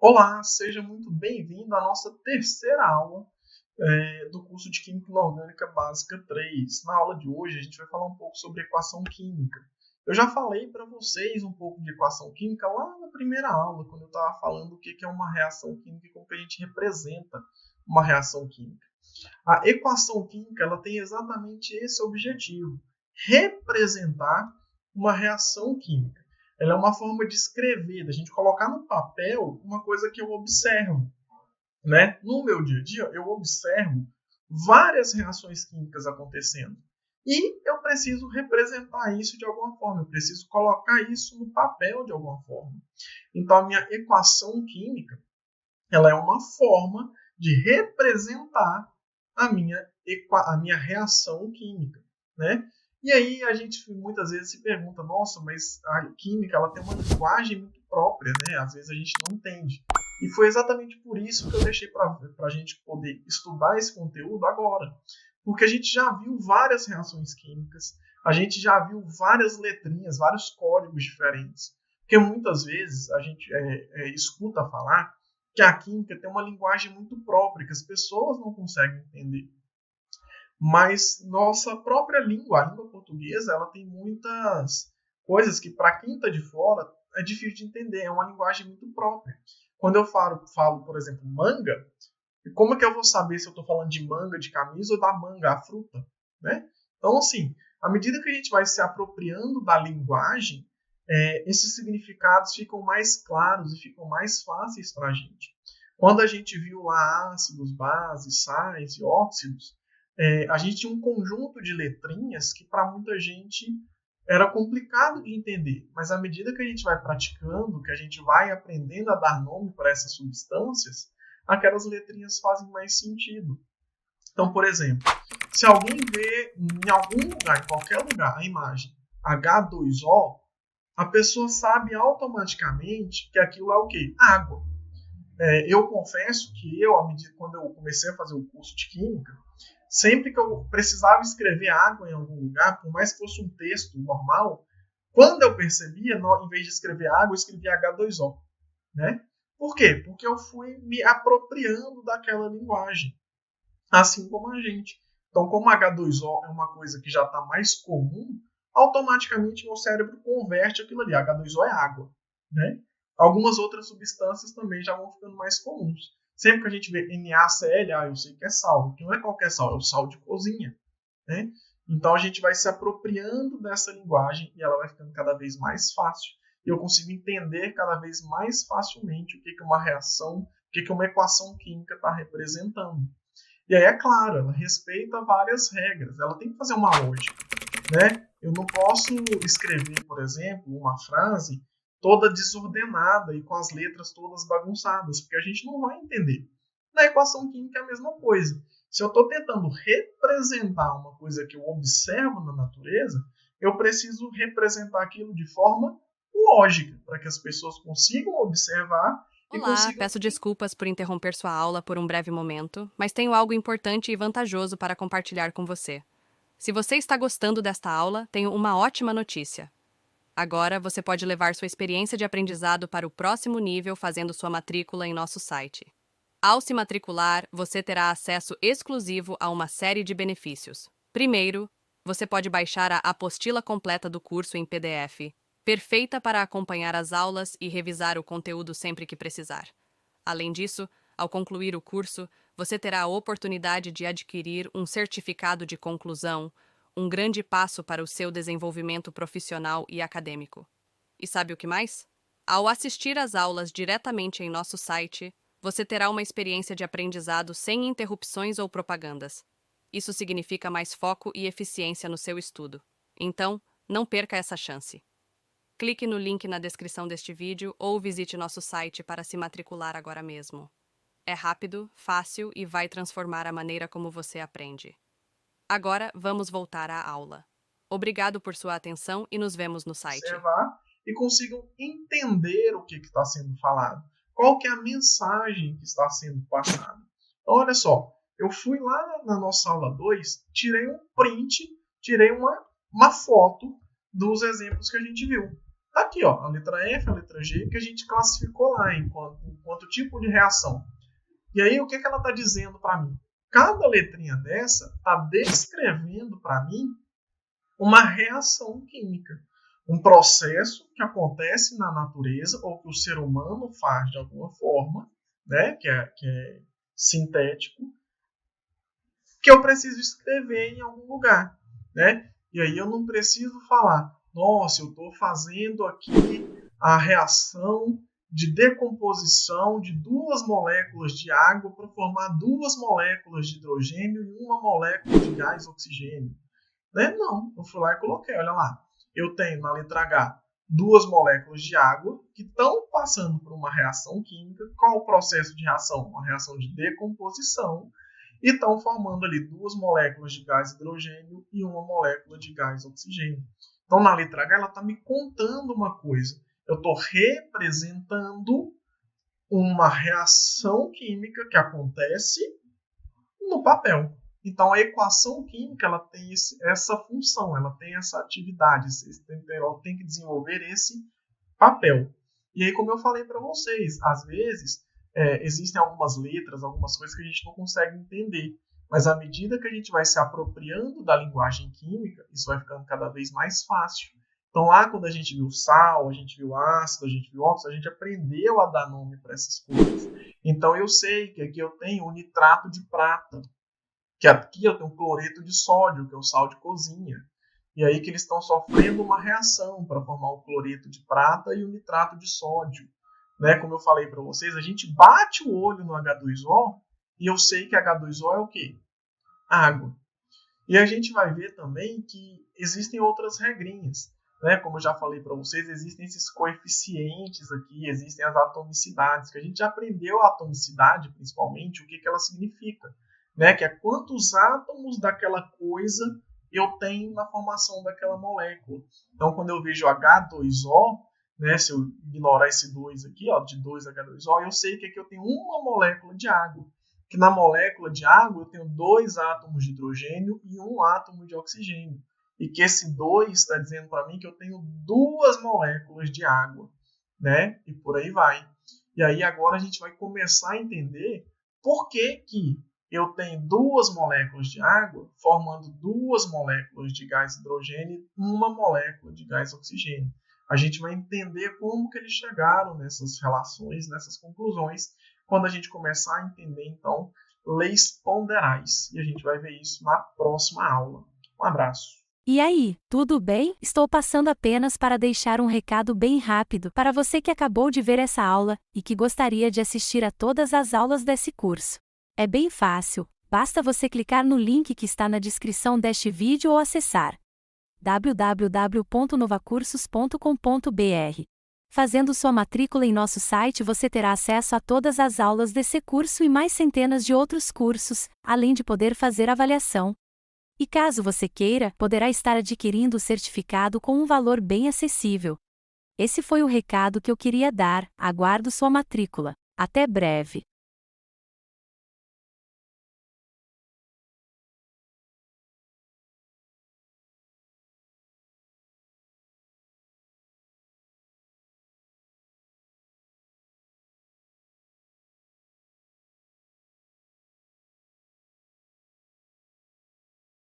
Olá, seja muito bem-vindo à nossa terceira aula do curso de Química Inorgânica Básica 3. Na aula de hoje, a gente vai falar um pouco sobre equação química. Eu já falei para vocês um pouco de equação química lá na primeira aula, quando eu estava falando o que é uma reação química e como que a gente representa uma reação química. A equação química ela tem exatamente esse objetivo: representar uma reação química. Ela é uma forma de escrever, da gente colocar no papel uma coisa que eu observo. Né? No meu dia a dia, eu observo várias reações químicas acontecendo. E eu preciso representar isso de alguma forma, eu preciso colocar isso no papel de alguma forma. Então, a minha equação química ela é uma forma de representar a minha reação química, né? E aí a gente muitas vezes se pergunta, nossa, mas a química ela tem uma linguagem muito própria, né? Às vezes a gente não entende. E foi exatamente por isso que eu deixei para a gente poder estudar esse conteúdo agora. Porque a gente já viu várias reações químicas, a gente já viu várias letrinhas, vários códigos diferentes. Porque muitas vezes a gente escuta falar que a química tem uma linguagem muito própria, que as pessoas não conseguem entender. Mas nossa própria língua, a língua portuguesa, ela tem muitas coisas que para quem está de fora é difícil de entender, é uma linguagem muito própria. Quando eu falo, por exemplo, manga, como é que eu vou saber se eu estou falando de manga de camisa ou da manga, a fruta? Né? Então, assim, à medida que a gente vai se apropriando da linguagem, esses significados ficam mais claros e ficam mais fáceis para a gente. Quando a gente viu lá ácidos, bases, sais e óxidos, a gente tinha um conjunto de letrinhas que para muita gente era complicado de entender, mas à medida que a gente vai praticando, que a gente vai aprendendo a dar nome para essas substâncias, aquelas letrinhas fazem mais sentido. Então, por exemplo, se alguém vê em algum lugar, em qualquer lugar, a imagem H2O, a pessoa sabe automaticamente que aquilo é o quê? Água. Eu confesso que quando eu comecei a fazer o curso de Química, sempre que eu precisava escrever água em algum lugar, por mais que fosse um texto normal, quando eu percebia, em vez de escrever água, eu escrevia H2O. Né? Por quê? Porque eu fui me apropriando daquela linguagem, assim como a gente. Então, como H2O é uma coisa que já está mais comum, automaticamente meu cérebro converte aquilo ali. H2O é água. Né? Algumas outras substâncias também já vão ficando mais comuns. Sempre que a gente vê NaCl, eu sei que é sal. Que não é qualquer sal, é o sal de cozinha. Né? Então a gente vai se apropriando dessa linguagem e ela vai ficando cada vez mais fácil. E eu consigo entender cada vez mais facilmente o que uma reação, o que uma equação química está representando. E aí, é claro, ela respeita várias regras, ela tem que fazer uma lógica. Né? Eu não posso escrever, por exemplo, uma frase toda desordenada e com as letras todas bagunçadas, porque a gente não vai entender. Na equação química é a mesma coisa. Se eu estou tentando representar uma coisa que eu observo na natureza, eu preciso representar aquilo de forma lógica, para que as pessoas consigam observar e Olá, consigam. peço desculpas por interromper sua aula por um breve momento, mas tenho algo importante e vantajoso para compartilhar com você. Se você está gostando desta aula, tenho uma ótima notícia. Agora você pode levar sua experiência de aprendizado para o próximo nível fazendo sua matrícula em nosso site. Ao se matricular, você terá acesso exclusivo a uma série de benefícios. Primeiro, você pode baixar a apostila completa do curso em PDF, perfeita para acompanhar as aulas e revisar o conteúdo sempre que precisar. Além disso, ao concluir o curso, você terá a oportunidade de adquirir um certificado de conclusão, um grande passo para o seu desenvolvimento profissional e acadêmico. E sabe o que mais? Ao assistir às aulas diretamente em nosso site, você terá uma experiência de aprendizado sem interrupções ou propagandas. Isso significa mais foco e eficiência no seu estudo. Então, não perca essa chance. Clique no link na descrição deste vídeo ou visite nosso site para se matricular agora mesmo. É rápido, fácil e vai transformar a maneira como você aprende. Agora, vamos voltar à aula. Obrigado por sua atenção e nos vemos no site. Observar e consigam entender o que está sendo falado. Qual que é a mensagem que está sendo passada. Então, olha só, eu fui lá na nossa aula 2, tirei um print, tirei uma foto dos exemplos que a gente viu. Aqui, ó, a letra F, a letra G, que a gente classificou lá enquanto tipo de reação. E aí, o que ela está dizendo para mim? Cada letrinha dessa está descrevendo para mim uma reação química. Um processo que acontece na natureza ou que o ser humano faz de alguma forma, né, que é sintético, que eu preciso escrever em algum lugar, né? E aí eu não preciso falar, nossa, eu estou fazendo aqui a reação de decomposição de 2 moléculas de água para formar 2 moléculas de hidrogênio e 1 molécula de gás oxigênio. Né? Não, eu fui lá e coloquei, olha lá, eu tenho na letra H 2 moléculas de água que estão passando por uma reação química. Qual o processo de reação? Uma reação de decomposição. E estão formando ali 2 moléculas de gás hidrogênio e 1 molécula de gás oxigênio. Então, na letra H, ela está me contando uma coisa. Eu estou representando uma reação química que acontece no papel. Então, a equação química ela tem essa função, ela tem essa atividade, ela tem que desenvolver esse papel. E aí, como eu falei para vocês, às vezes existem algumas letras, algumas coisas que a gente não consegue entender. Mas à medida que a gente vai se apropriando da linguagem química, isso vai ficando cada vez mais fácil. Então lá quando a gente viu sal, a gente viu ácido, a gente viu óxido, a gente aprendeu a dar nome para essas coisas. Então eu sei que aqui eu tenho o nitrato de prata, que aqui eu tenho o cloreto de sódio, que é o sal de cozinha. E aí que eles estão sofrendo uma reação para formar o cloreto de prata e o nitrato de sódio. Né? Como eu falei para vocês, a gente bate o olho no H2O e eu sei que H2O é o quê? Água. E a gente vai ver também que existem outras regrinhas. Né? Como eu já falei para vocês, existem esses coeficientes aqui, existem as atomicidades, que a gente já aprendeu a atomicidade, principalmente, o que ela significa. Né? Que é quantos átomos daquela coisa eu tenho na formação daquela molécula. Então, quando eu vejo H2O, né, se eu ignorar esse 2 aqui, ó, de 2H2O, eu sei que aqui eu tenho uma molécula de água. Que na molécula de água eu tenho 2 átomos de hidrogênio e 1 átomo de oxigênio. E que esse 2 está dizendo para mim que eu tenho 2 moléculas de água. Né? E por aí vai. E aí agora a gente vai começar a entender por que eu tenho 2 moléculas de água formando 2 moléculas de gás hidrogênio e 1 molécula de gás oxigênio. A gente vai entender como que eles chegaram nessas relações, nessas conclusões, quando a gente começar a entender, então, leis ponderais. E a gente vai ver isso na próxima aula. Um abraço. E aí, tudo bem? Estou passando apenas para deixar um recado bem rápido para você que acabou de ver essa aula e que gostaria de assistir a todas as aulas desse curso. É bem fácil, basta você clicar no link que está na descrição deste vídeo ou acessar www.novacursos.com.br. Fazendo sua matrícula em nosso site você terá acesso a todas as aulas desse curso e mais centenas de outros cursos, além de poder fazer avaliação. E caso você queira, poderá estar adquirindo o certificado com um valor bem acessível. Esse foi o recado que eu queria dar, aguardo sua matrícula. Até breve!